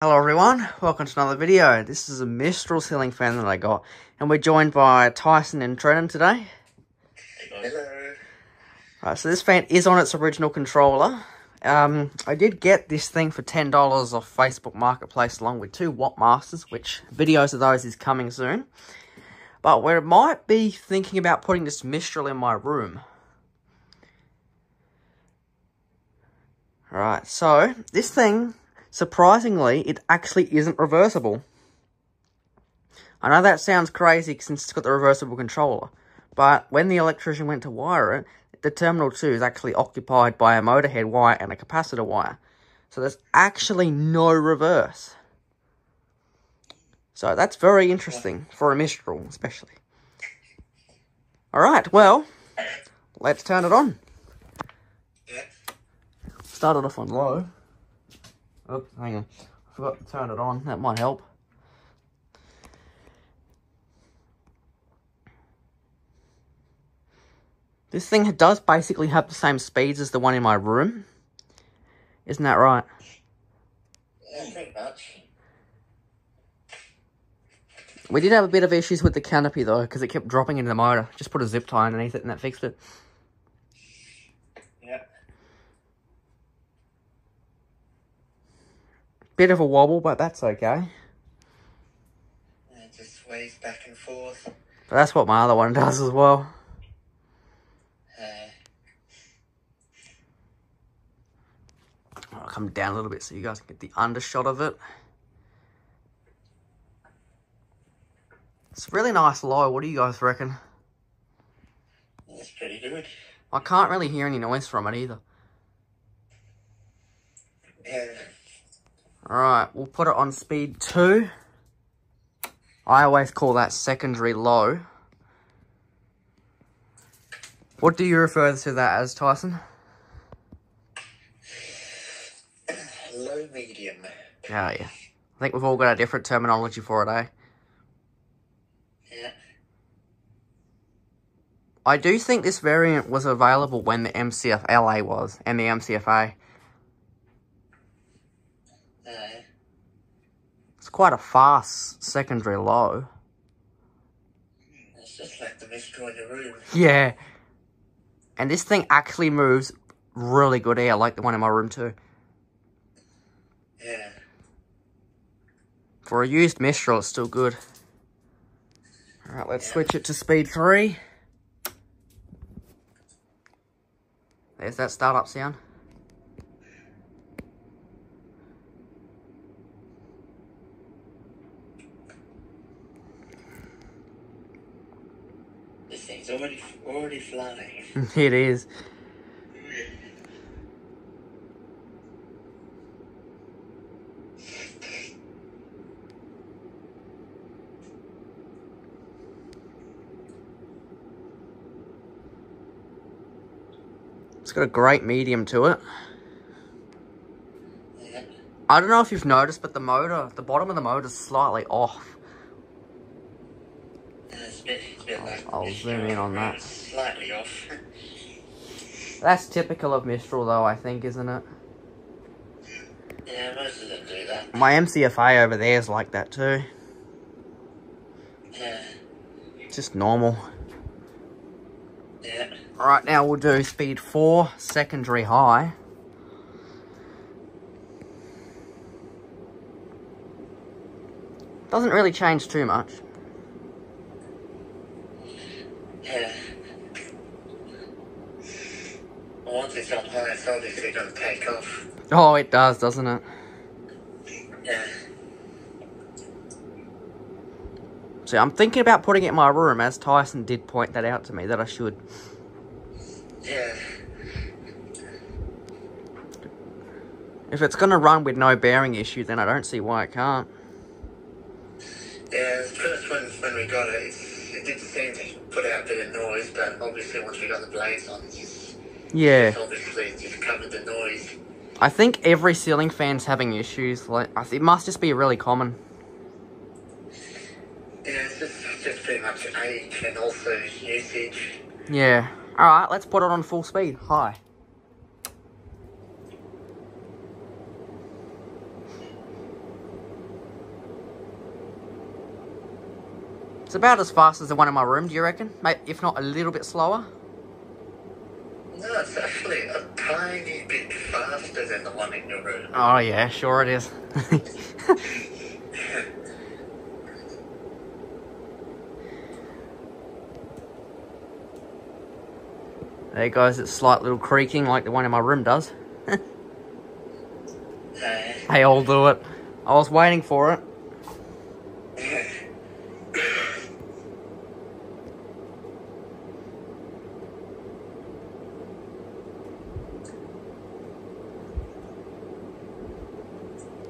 Hello everyone, welcome to another video. This is a Mistral ceiling fan that I got, and we're joined by Tyson and Trenton today. Hello. Right, so this fan is on its original controller. I did get this thing for $10 off Facebook Marketplace along with 2 Watt Masters, which videos of those is coming soon. But we might be thinking about putting this Mistral in my room. Alright, so this thing, surprisingly, it actually isn't reversible. I know that sounds crazy since it's got the reversible controller, but when the electrician went to wire it, the terminal 2 is actually occupied by a motor head wire and a capacitor wire. So there's actually no reverse. So that's very interesting for a Mistral, especially. Alright, well, let's turn it on. Start it off on low. Oh, hang on. I forgot to turn it on. That might help. This thing does basically have the same speeds as the one in my room. Isn't that right? Yeah, pretty much. We did have a bit of issues with the canopy though, because it kept dropping into the motor. Just put a zip tie underneath it and that fixed it. Yeah. Bit of a wobble, but that's okay. It just sways back and forth. But that's what my other one does as well. I'll come down a little bit so you guys can get the undershot of it. It's really nice low. What do you guys reckon? That's pretty good. I can't really hear any noise from it either. Yeah. Alright, we'll put it on speed 2. I always call that secondary low. What do you refer to that as, Tyson? Low medium. Oh, yeah. I think we've all got a different terminology for it, eh? Yeah. I do think this variant was available when the MCF LA was, and the MCFA. It's quite a fast secondary low. It's just like the Mistral in your room. Yeah. And this thing actually moves really good air, like the one in my room too. Yeah. For a used Mistral, it's still good. Alright, let's switch it to speed 3. There's that startup sound. This thing's already flying. It is. It's got a great medium to it. Yeah. I don't know if you've noticed, but the bottom of the motor's slightly off. It's a bit like I'll zoom in on that. Slightly off. That's typical of Mistral though, I think, isn't it? Yeah, most of them do that. My MCFA over there is like that too. Yeah. Just normal. Yeah. Alright, now we'll do speed 4, secondary high. Doesn't really change too much. Yeah. Well, once it's on high, it's obviously going to take off. Oh, it does, doesn't it? Yeah. So I'm thinking about putting it in my room, as Tyson did point that out to me, that I should. Yeah. If it's going to run with no bearing issue, then I don't see why it can't. Yeah, at first when we got it, it did seem to put out a bit of noise, but obviously once we got the blades on, Yeah. it just covered the noise. I think every ceiling fan's having issues. Like, it must just be really common. Yeah, it's just pretty much age and also usage. Yeah. Alright, let's put it on full speed. High. It's about as fast as the one in my room, do you reckon? Maybe, if not a little bit slower? No, it's actually a tiny bit faster than the one in your room. Oh yeah, sure it is. There goes its slight little creaking like the one in my room does. Hey, I'll do it. I was waiting for it.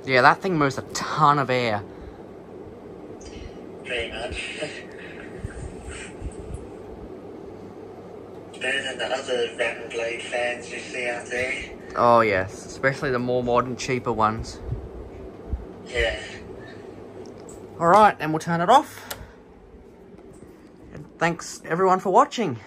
Yeah, that thing moves a ton of air. Pretty much. Better than the other rat and blade fans you see out there. Oh yes, especially the more modern, cheaper ones. Yeah. Alright, and we'll turn it off. And thanks everyone for watching.